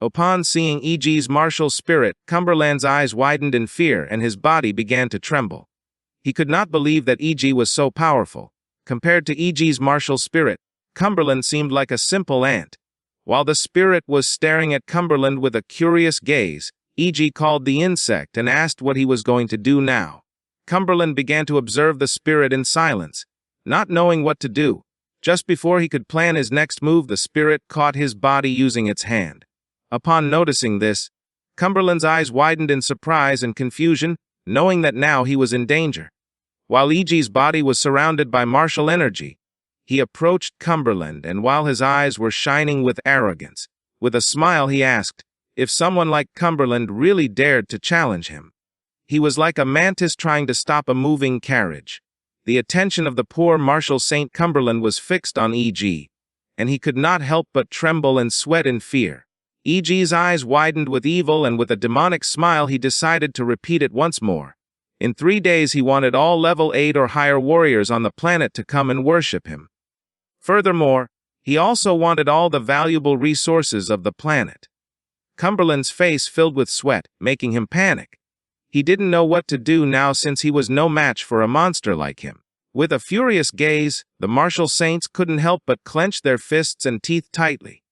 Upon seeing E.G.'s martial spirit, Cumberland's eyes widened in fear and his body began to tremble. He could not believe that E.G. was so powerful. Compared to E.G.'s martial spirit, Cumberland seemed like a simple ant. While the spirit was staring at Cumberland with a curious gaze, E.G. called the insect and asked what he was going to do now. Cumberland began to observe the spirit in silence, not knowing what to do. Just before he could plan his next move, the spirit caught his body using its hand. Upon noticing this, Cumberland's eyes widened in surprise and confusion, knowing that now he was in danger. While E.G.'s body was surrounded by martial energy, he approached Cumberland, and while his eyes were shining with arrogance, with a smile he asked if someone like Cumberland really dared to challenge him. He was like a mantis trying to stop a moving carriage. The attention of the poor martial Saint Cumberland was fixed on E.G., and he could not help but tremble and sweat in fear. E.G.'s eyes widened with evil, and with a demonic smile he decided to repeat it once more. In 3 days he wanted all level 8 or higher warriors on the planet to come and worship him. Furthermore, he also wanted all the valuable resources of the planet. Cumberland's face filled with sweat, making him panic. He didn't know what to do now since he was no match for a monster like him. With a furious gaze, the martial saints couldn't help but clench their fists and teeth tightly.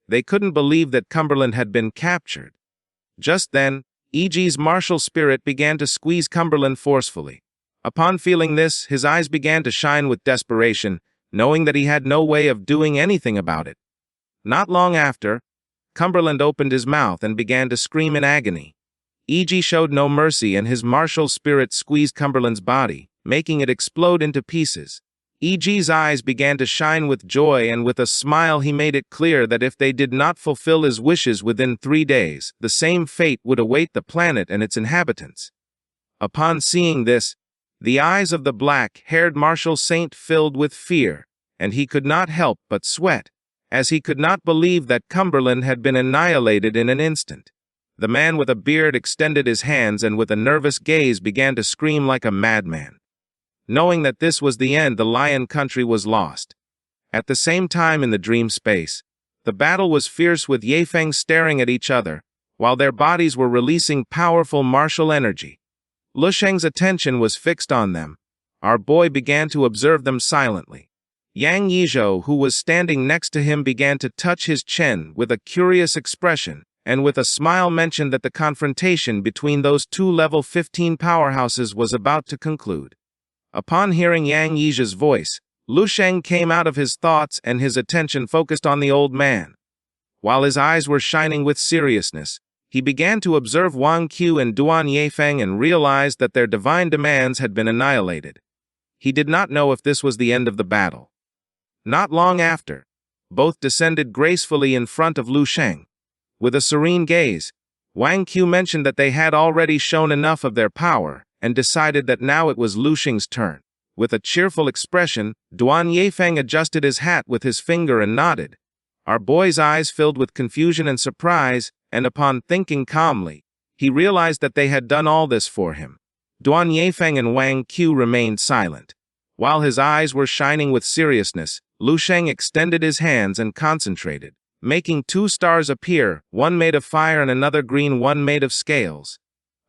They couldn't believe that Cumberland had been captured. Just then, E.G.'s martial spirit began to squeeze Cumberland forcefully. Upon feeling this, his eyes began to shine with desperation, knowing that he had no way of doing anything about it. Not long after, Cumberland opened his mouth and began to scream in agony. E.G. showed no mercy, and his martial spirit squeezed Cumberland's body, making it explode into pieces. E.G.'s eyes began to shine with joy, and with a smile he made it clear that if they did not fulfill his wishes within 3 days, the same fate would await the planet and its inhabitants. Upon seeing this, the eyes of the black-haired martial saint filled with fear, and he could not help but sweat, as he could not believe that Cumberland had been annihilated in an instant. The man with a beard extended his hands and with a nervous gaze began to scream like a madman. Knowing that this was the end, the Lion Country was lost. At the same time in the dream space, the battle was fierce, with Yefeng staring at each other, while their bodies were releasing powerful martial energy. Lusheng's attention was fixed on them. Our boy began to observe them silently. Yang Yizhou, who was standing next to him, began to touch his chin with a curious expression, and with a smile mentioned that the confrontation between those 2 level 15 powerhouses was about to conclude. Upon hearing Yang Yizhou's voice, Lusheng came out of his thoughts and his attention focused on the old man. While his eyes were shining with seriousness, he began to observe Wang Qiu and Duan Yefeng and realized that their divine demands had been annihilated. He did not know if this was the end of the battle. Not long after, both descended gracefully in front of Lusheng. With a serene gaze, Wang Qiu mentioned that they had already shown enough of their power, and decided that now it was Lusheng's turn. With a cheerful expression, Duan Yefeng adjusted his hat with his finger and nodded. Our boy's eyes filled with confusion and surprise, and upon thinking calmly, he realized that they had done all this for him. Duan Yefeng and Wang Qiu remained silent. While his eyes were shining with seriousness, Lusheng extended his hands and concentrated, making 2 stars appear, one made of fire and another green, one made of scales.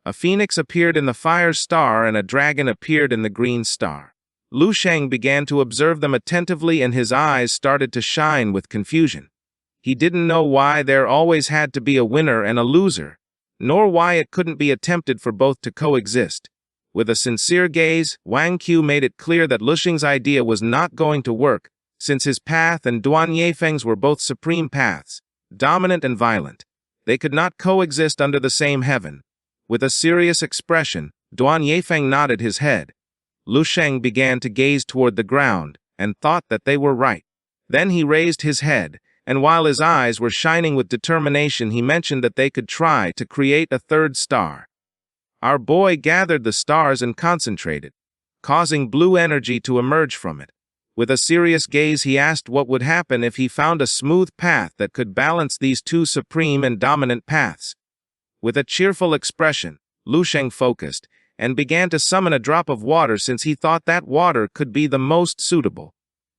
A phoenix appeared in the fire star and a dragon appeared in the green star. Lusheng began to observe them attentively, and his eyes started to shine with confusion. He didn't know why there always had to be a winner and a loser, nor why it couldn't be attempted for both to coexist. With a sincere gaze, Wang Qiu made it clear that Lusheng's idea was not going to work, since his path and Duan Yefeng's were both supreme paths, dominant and violent. They could not coexist under the same heaven. With a serious expression, Duan Yefeng nodded his head. Lusheng began to gaze toward the ground, and thought that they were right. Then he raised his head, and while his eyes were shining with determination, he mentioned that they could try to create a 3rd star. Our boy gathered the stars and concentrated, causing blue energy to emerge from it. With a serious gaze, he asked what would happen if he found a smooth path that could balance these 2 supreme and dominant paths. With a cheerful expression, Lusheng focused, and began to summon a drop of water, since he thought that water could be the most suitable.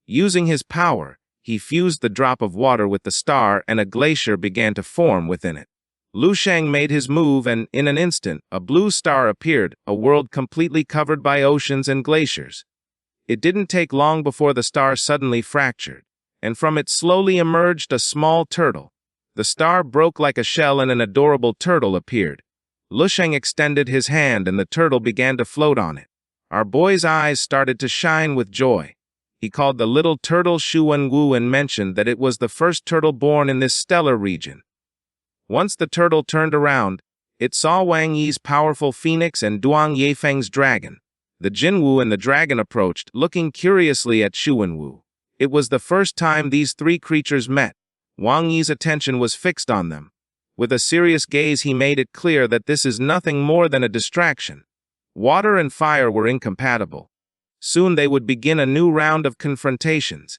Using his power, He fused the drop of water with the star and a glacier began to form within it. Lu Sheng made his move and, in an instant, a blue star appeared, a world completely covered by oceans and glaciers. It didn't take long before the star suddenly fractured, and from it slowly emerged a small turtle. The star broke like a shell and an adorable turtle appeared. Lu Sheng extended his hand and the turtle began to float on it. Our boy's eyes started to shine with joy. He called the little turtle Shuwen-Wu and mentioned that it was the first turtle born in this stellar region. Once the turtle turned around, it saw Wang Yi's powerful phoenix and Duan Yefeng's dragon. The Jinwu and the dragon approached, looking curiously at Shuwen-Wu. It was the first time these three creatures met. Wang Yi's attention was fixed on them. With a serious gaze he made it clear that this is nothing more than a distraction. Water and fire were incompatible. Soon they would begin a new round of confrontations.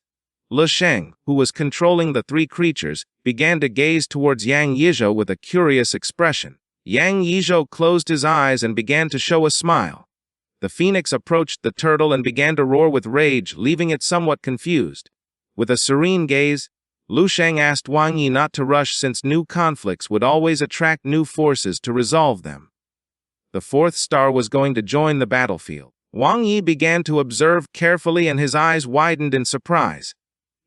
Lu Sheng, who was controlling the three creatures, began to gaze towards Yang Yizhou with a curious expression. Yang Yizhou closed his eyes and began to show a smile. The phoenix approached the turtle and began to roar with rage, leaving it somewhat confused. With a serene gaze, Lu Sheng asked Wang Yi not to rush since new conflicts would always attract new forces to resolve them. The fourth star was going to join the battlefield. Wang Yi began to observe carefully and his eyes widened in surprise.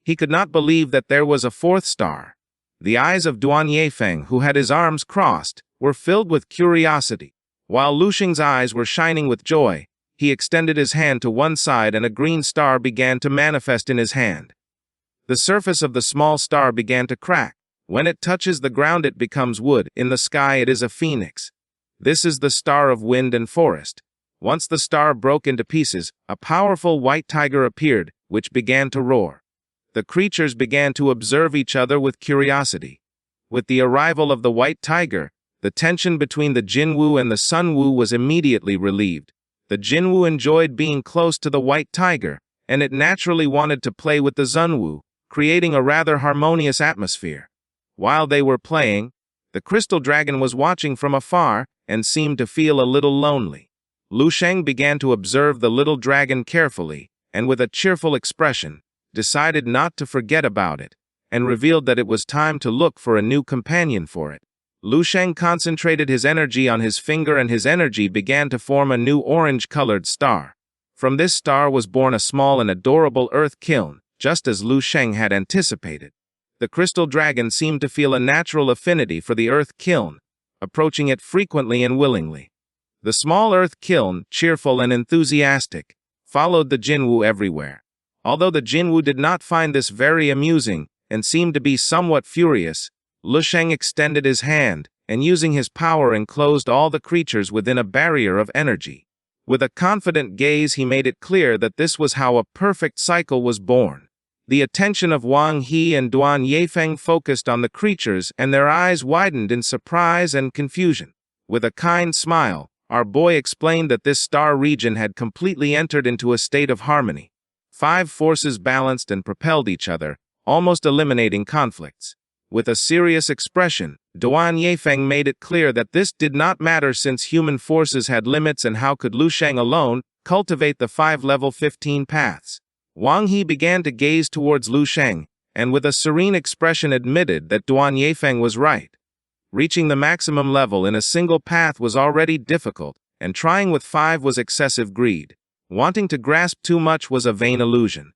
He could not believe that there was a fourth star. The eyes of Duan Yefeng, who had his arms crossed, were filled with curiosity. While Lu Sheng's eyes were shining with joy, he extended his hand to one side and a green star began to manifest in his hand. The surface of the small star began to crack. When it touches the ground it becomes wood. In the sky it is a phoenix. This is the star of wind and forest. Once the star broke into pieces, a powerful white tiger appeared, which began to roar. The creatures began to observe each other with curiosity. With the arrival of the white tiger, the tension between the Jinwu and the Sunwu was immediately relieved. The Jinwu enjoyed being close to the white tiger, and it naturally wanted to play with the Sunwu, creating a rather harmonious atmosphere. While they were playing, the crystal dragon was watching from afar and seemed to feel a little lonely. Lu Sheng began to observe the little dragon carefully, and with a cheerful expression, decided not to forget about it, and revealed that it was time to look for a new companion for it. Lu Sheng concentrated his energy on his finger and his energy began to form a new orange-colored star. From this star was born a small and adorable earth kiln, just as Lu Sheng had anticipated. The crystal dragon seemed to feel a natural affinity for the earth kiln, approaching it frequently and willingly. The small earth kiln, cheerful and enthusiastic, followed the Jinwu everywhere. Although the Jinwu did not find this very amusing and seemed to be somewhat furious, Lu Sheng extended his hand and using his power enclosed all the creatures within a barrier of energy. With a confident gaze he made it clear that this was how a perfect cycle was born. The attention of Wang He and Duan Yefeng focused on the creatures and their eyes widened in surprise and confusion. With a kind smile, our boy explained that this star region had completely entered into a state of harmony. 5 forces balanced and propelled each other, almost eliminating conflicts. With a serious expression, Duan Yefeng made it clear that this did not matter since human forces had limits and how could Lu Sheng alone cultivate the 5 level 15 paths. Wang He began to gaze towards Lu Sheng, and with a serene expression admitted that Duan Yefeng was right. Reaching the maximum level in a single path was already difficult, and trying with 5 was excessive greed. Wanting to grasp too much was a vain illusion.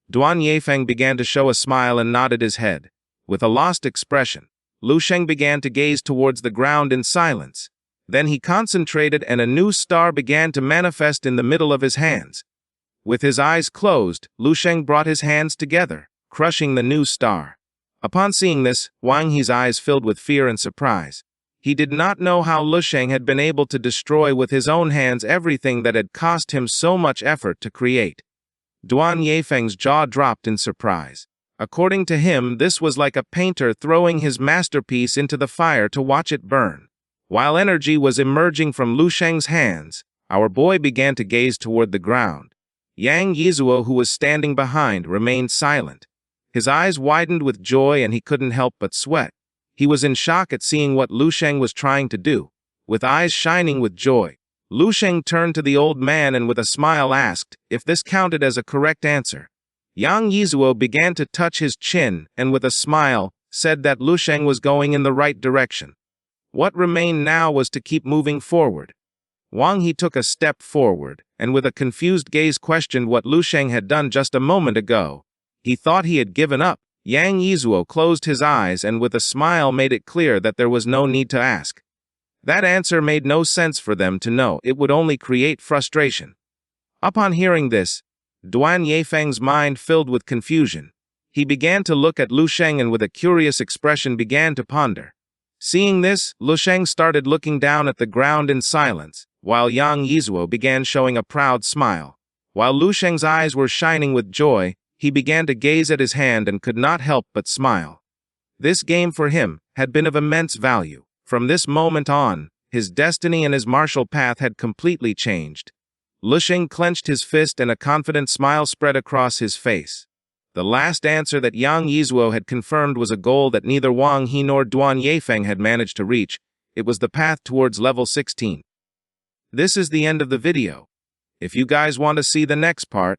Duan Yefeng began to show a smile and nodded his head. With a lost expression, Lu Sheng began to gaze towards the ground in silence. Then he concentrated and a new star began to manifest in the middle of his hands. With his eyes closed, Lu Sheng brought his hands together, crushing the new star. Upon seeing this, Wang He's eyes filled with fear and surprise. He did not know how Lu Sheng had been able to destroy with his own hands everything that had cost him so much effort to create. Duan Yefeng's jaw dropped in surprise. According to him, this was like a painter throwing his masterpiece into the fire to watch it burn. While energy was emerging from Lu Sheng's hands, our boy began to gaze toward the ground. Yang Yizhuo, who was standing behind, remained silent. His eyes widened with joy and he couldn't help but sweat. He was in shock at seeing what Lu Sheng was trying to do. With eyes shining with joy, Lu Sheng turned to the old man and with a smile asked if this counted as a correct answer. Yang Yizuo began to touch his chin and with a smile, said that Lu Sheng was going in the right direction. What remained now was to keep moving forward. Wang He took a step forward, and with a confused gaze questioned what Lu Sheng had done just a moment ago. He thought he had given up. Yang Yizuo closed his eyes and with a smile made it clear that there was no need to ask. That answer made no sense for them to know. It would only create frustration. Upon hearing this, Duan Yifeng's mind filled with confusion. He began to look at Lu Sheng and with a curious expression began to ponder. Seeing this, Lu Sheng started looking down at the ground in silence, while Yang Yizuo began showing a proud smile. While Lu Sheng's eyes were shining with joy, he began to gaze at his hand and could not help but smile. This game for him had been of immense value. From this moment on, his destiny and his martial path had completely changed. Lu Sheng clenched his fist and a confident smile spread across his face. The last answer that Yang Yizuo had confirmed was a goal that neither Wang He nor Duan Yifeng had managed to reach. It was the path towards level 16. This is the end of the video. If you guys want to see the next part,